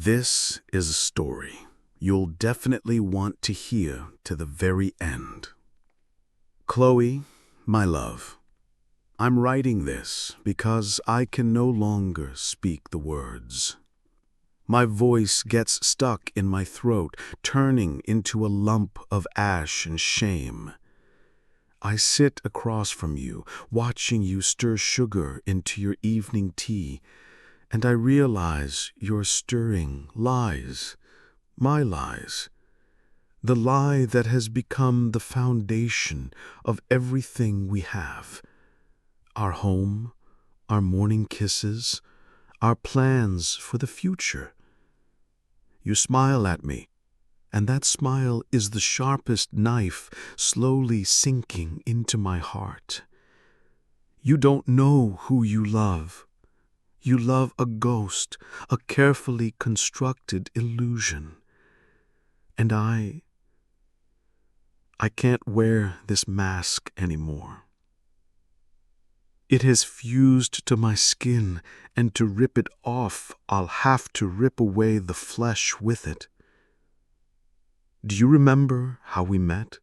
This is a story you'll definitely want to hear to the very end. Chloe, my love, I'm writing this because I can no longer speak the words. My voice gets stuck in my throat, turning into a lump of ash and shame. I sit across from you, watching you stir sugar into your evening tea, and I realize you're stirring lies, my lies, the lie that has become the foundation of everything we have. Our home, our morning kisses, our plans for the future. You smile at me, and that smile is the sharpest knife slowly sinking into my heart. You don't know who you love. You love a ghost, a carefully constructed illusion. And I can't wear this mask anymore. It has fused to my skin, and to rip it off, I'll have to rip away the flesh with it. Do you remember how we met?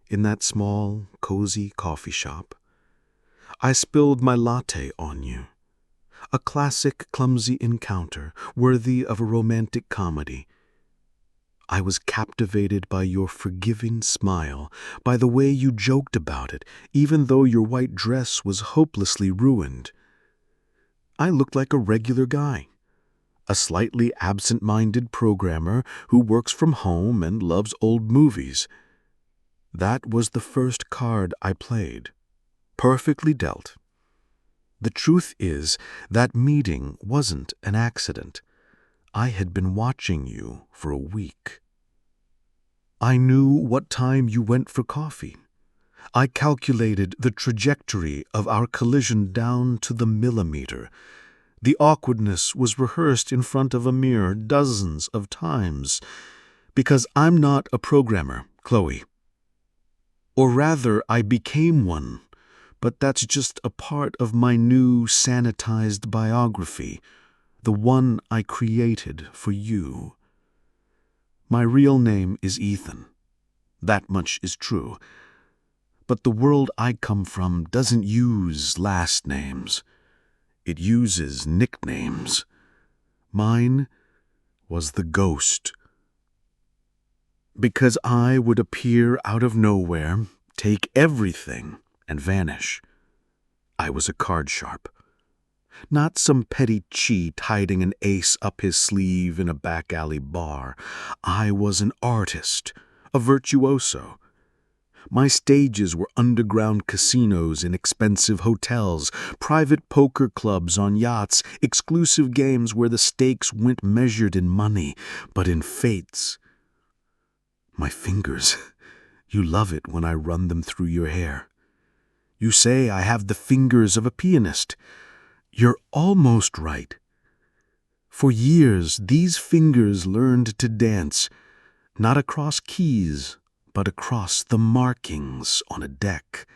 In that small, cozy coffee shop? I spilled my latte on you. A classic, clumsy encounter, worthy of a romantic comedy. I was captivated by your forgiving smile, by the way you joked about it, even though your white dress was hopelessly ruined. I looked like a regular guy, a slightly absent-minded programmer who works from home and loves old movies. That was the first card I played, perfectly dealt. The truth is, that meeting wasn't an accident. I had been watching you for a week. I knew what time you went for coffee. I calculated the trajectory of our collision down to the millimeter. The awkwardness was rehearsed in front of a mirror dozens of times. Because I'm not a programmer, Chloe. Or rather, I became one, but that's just a part of my new sanitized biography, the one I created for you. My real name is Ethan. That much is true. But the world I come from doesn't use last names. It uses nicknames. Mine was the Ghost. Because I would appear out of nowhere, take everything, and vanish. I was a card sharp. Not some petty cheat hiding an ace up his sleeve in a back alley bar. I was an artist, a virtuoso. My stages were underground casinos in expensive hotels, private poker clubs on yachts, exclusive games where the stakes weren't measured in money, but in fates. My fingers, you love it when I run them through your hair. You say I have the fingers of a pianist. You're almost right. For years, these fingers learned to dance, not across keys, but across the markings on a deck.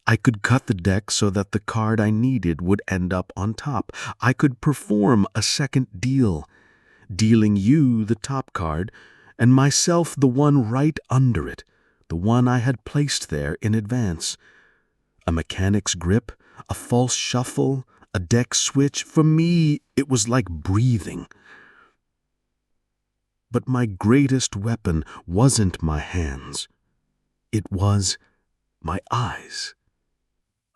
I could cut the deck so that the card I needed would end up on top. I could perform a second deal, dealing you the top card, and myself the one right under it, the one I had placed there in advance. A mechanic's grip, a false shuffle, a deck switch. For me, it was like breathing. But my greatest weapon wasn't my hands. It was my eyes.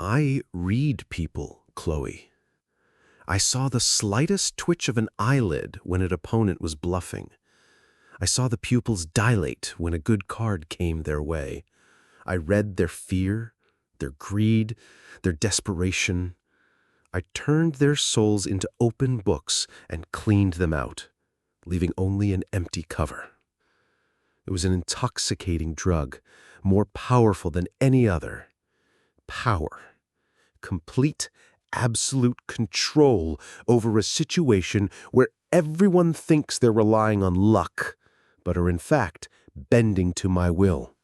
I read people, Chloe. I saw the slightest twitch of an eyelid when an opponent was bluffing. I saw the pupils dilate when a good card came their way. I read their fear, their greed, their desperation. I turned their souls into open books and cleaned them out, leaving only an empty cover. It was an intoxicating drug, more powerful than any other. Power. Complete, absolute control over a situation where everyone thinks they're relying on luck, but are in fact bending to my will.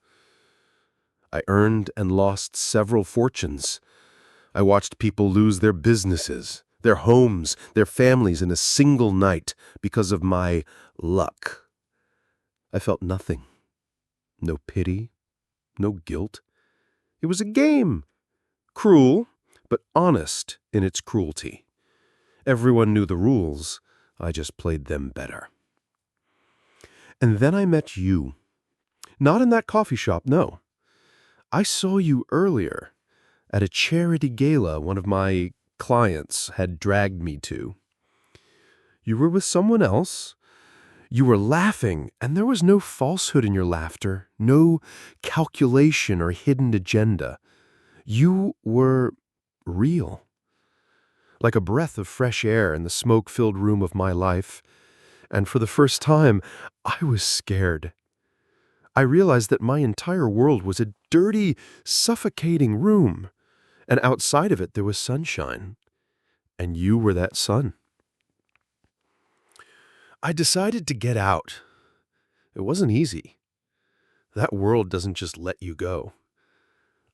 I earned and lost several fortunes. I watched people lose their businesses, their homes, their families in a single night because of my luck. I felt nothing. No pity, no guilt. It was a game. Cruel, but honest in its cruelty. Everyone knew the rules. I just played them better. And then I met you. Not in that coffee shop, no. I saw you earlier at a charity gala one of my clients had dragged me to. You were with someone else. You were laughing, and there was no falsehood in your laughter, no calculation or hidden agenda. You were real. Like a breath of fresh air in the smoke-filled room of my life. And for the first time, I was scared. I realized that my entire world was a dirty, suffocating room, and outside of it there was sunshine, and you were that sun. I decided to get out. It wasn't easy. That world doesn't just let you go.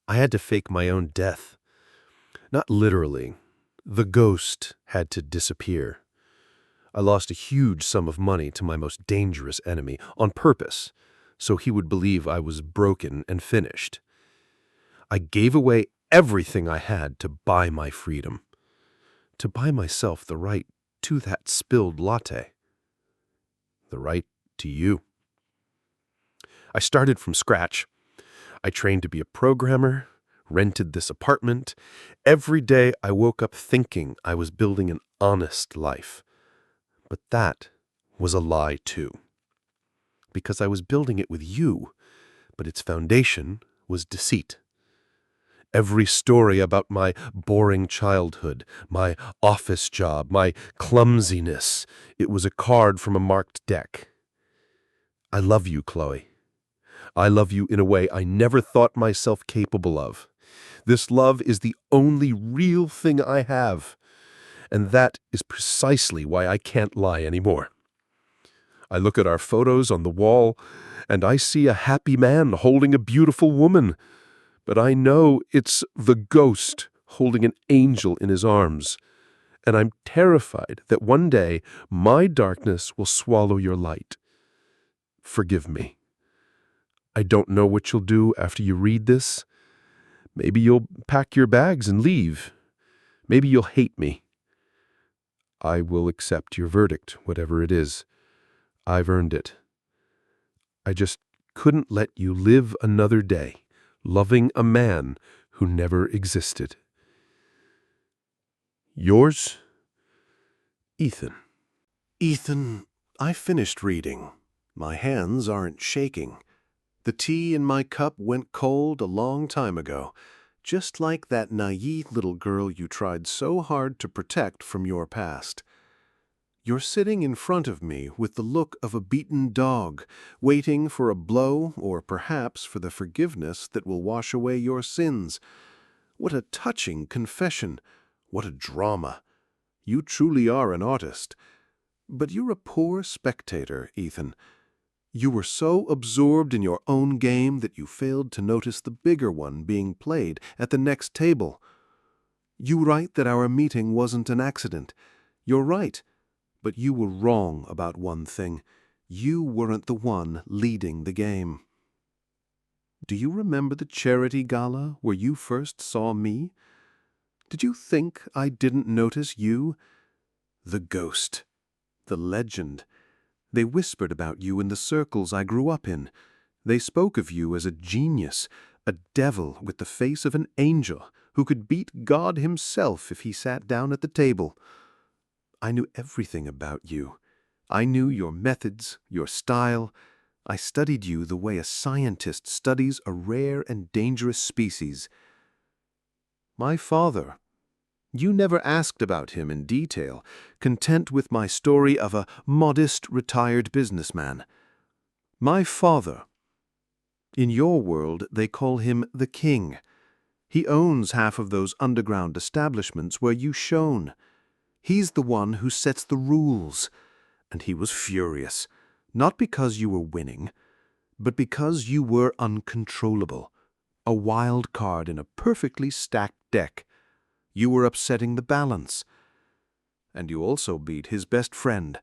I had to fake my own death. Not literally. The ghost had to disappear. I lost a huge sum of money to my most dangerous enemy on purpose, so he would believe I was broken and finished. I gave away everything I had to buy my freedom, to buy myself the right to that spilled latte, the right to you. I started from scratch. I trained to be a programmer, rented this apartment. Every day I woke up thinking I was building an honest life. But that was a lie too. Because I was building it with you, but its foundation was deceit. Every story about my boring childhood, my office job, my clumsiness, it was a card from a marked deck. I love you, Chloe. I love you in a way I never thought myself capable of. This love is the only real thing I have, and that is precisely why I can't lie anymore. I look at our photos on the wall, and I see a happy man holding a beautiful woman, but I know it's the ghost holding an angel in his arms, and I'm terrified that one day my darkness will swallow your light. Forgive me. I don't know what you'll do after you read this. Maybe you'll pack your bags and leave. Maybe you'll hate me. I will accept your verdict, whatever it is. I've earned it. I just couldn't let you live another day loving a man who never existed. Yours, Ethan. Ethan, I finished reading. My hands aren't shaking. The tea in my cup went cold a long time ago, just like that naive little girl you tried so hard to protect from your past. You're sitting in front of me with the look of a beaten dog, waiting for a blow or perhaps for the forgiveness that will wash away your sins. What a touching confession! What a drama! You truly are an artist. But you're a poor spectator, Ethan. You were so absorbed in your own game that you failed to notice the bigger one being played at the next table. You write that our meeting wasn't an accident. You're right. But you were wrong about one thing. You weren't the one leading the game. Do you remember the charity gala where you first saw me? Did you think I didn't notice you? The ghost. The legend. They whispered about you in the circles I grew up in. They spoke of you as a genius, a devil with the face of an angel who could beat God himself if he sat down at the table. I knew everything about you. I knew your methods, your style. I studied you the way a scientist studies a rare and dangerous species. My father. You never asked about him in detail, content with my story of a modest, retired businessman. My father. In your world, they call him the king. He owns half of those underground establishments where you shone. He's the one who sets the rules. And he was furious, not because you were winning, but because you were uncontrollable, a wild card in a perfectly stacked deck. You were upsetting the balance. And you also beat his best friend.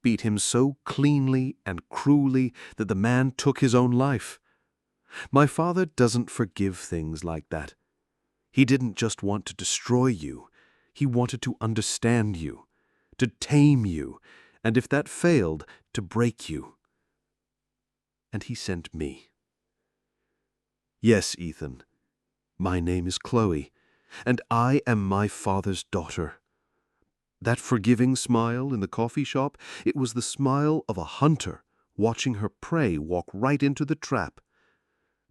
Beat him so cleanly and cruelly that the man took his own life. My father doesn't forgive things like that. He didn't just want to destroy you. He wanted to understand you, to tame you, and if that failed, to break you. And he sent me. Yes, Ethan, my name is Chloe, and I am my father's daughter. That forgiving smile in the coffee shop, it was the smile of a hunter watching her prey walk right into the trap.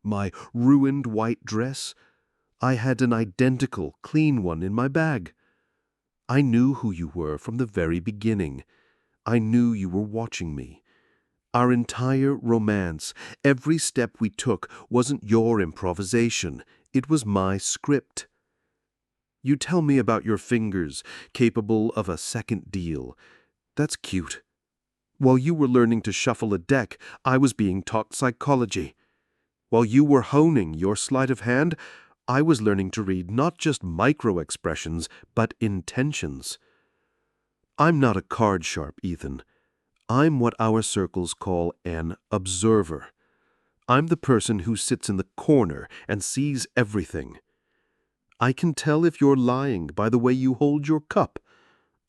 My ruined white dress, I had an identical, clean one in my bag. I knew who you were from the very beginning. I knew you were watching me. Our entire romance, every step we took, wasn't your improvisation. It was my script. You tell me about your fingers, capable of a second deal. That's cute. While you were learning to shuffle a deck, I was being taught psychology. While you were honing your sleight of hand, I was learning to read not just micro-expressions, but intentions. I'm not a card sharp, Ethan. I'm what our circles call an observer. I'm the person who sits in the corner and sees everything. I can tell if you're lying by the way you hold your cup.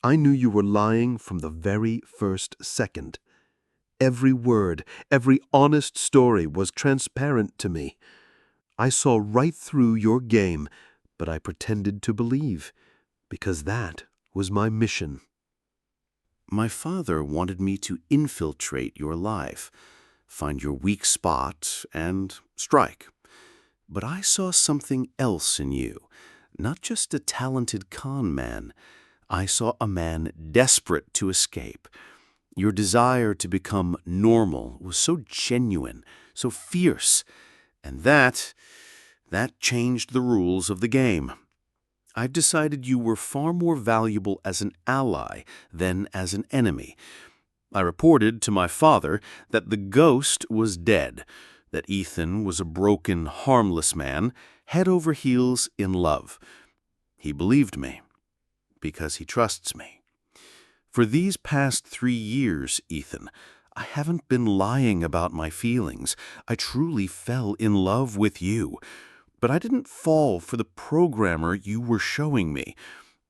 I knew you were lying from the very first second. Every word, every honest story was transparent to me. I saw right through your game, but I pretended to believe, because that was my mission. My father wanted me to infiltrate your life, find your weak spot, and strike. But I saw something else in you, not just a talented con man. I saw a man desperate to escape. Your desire to become normal was so genuine, so fierce, and that changed the rules of the game. I've decided you were far more valuable as an ally than as an enemy. I reported to my father that the ghost was dead, that Ethan was a broken, harmless man, head over heels in love. He believed me, because he trusts me. For these past 3 years, Ethan, I haven't been lying about my feelings. I truly fell in love with you. But I didn't fall for the programmer you were showing me.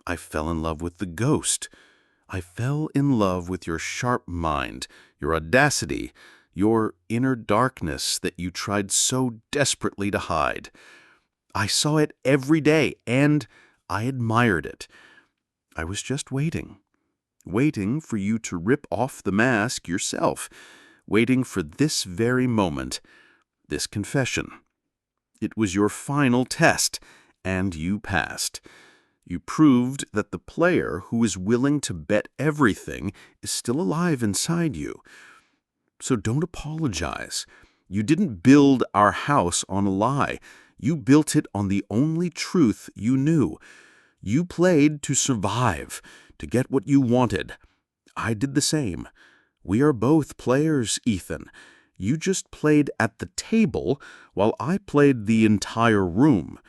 I fell in love with the ghost. I fell in love with your sharp mind, your audacity, your inner darkness that you tried so desperately to hide. I saw it every day, and I admired it. I was just waiting for you to rip off the mask yourself, waiting for this very moment, this confession. It was your final test, and you passed. You proved that the player who is willing to bet everything is still alive inside you. So don't apologize. You didn't build our house on a lie. You built it on the only truth you knew. You played to survive, to get what you wanted. I did the same. We are both players, Ethan. You just played at the table while I played the entire room.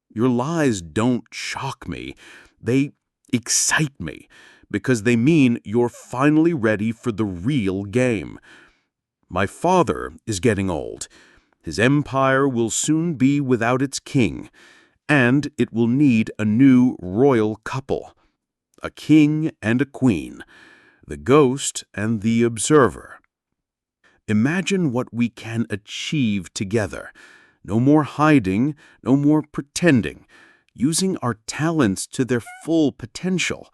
Your lies don't shock me. They excite me because they mean you're finally ready for the real game. My father is getting old. His empire will soon be without its king, and it will need a new royal couple. A king and a queen. The ghost and the observer. Imagine what we can achieve together. No more hiding, no more pretending, using our talents to their full potential.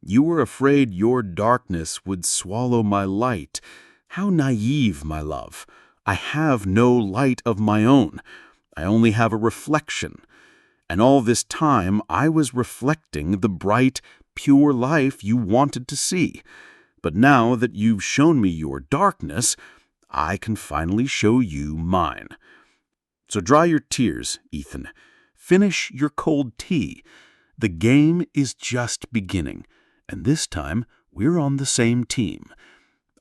You were afraid your darkness would swallow my light. How naive, my love. I have no light of my own. I only have a reflection. And all this time I was reflecting the bright, pure life you wanted to see. But now that you've shown me your darkness, I can finally show you mine. So dry your tears, Ethan. Finish your cold tea. The game is just beginning, and this time we're on the same team.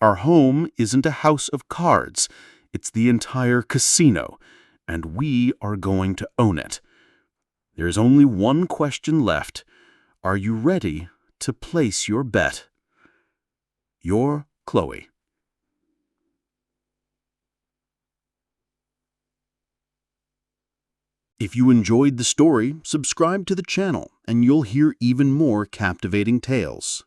Our home isn't a house of cards. It's the entire casino, and we are going to own it. There's only one question left. Are you ready to place your bet. Your Chloe. If you enjoyed the story, subscribe to the channel and you'll hear even more captivating tales.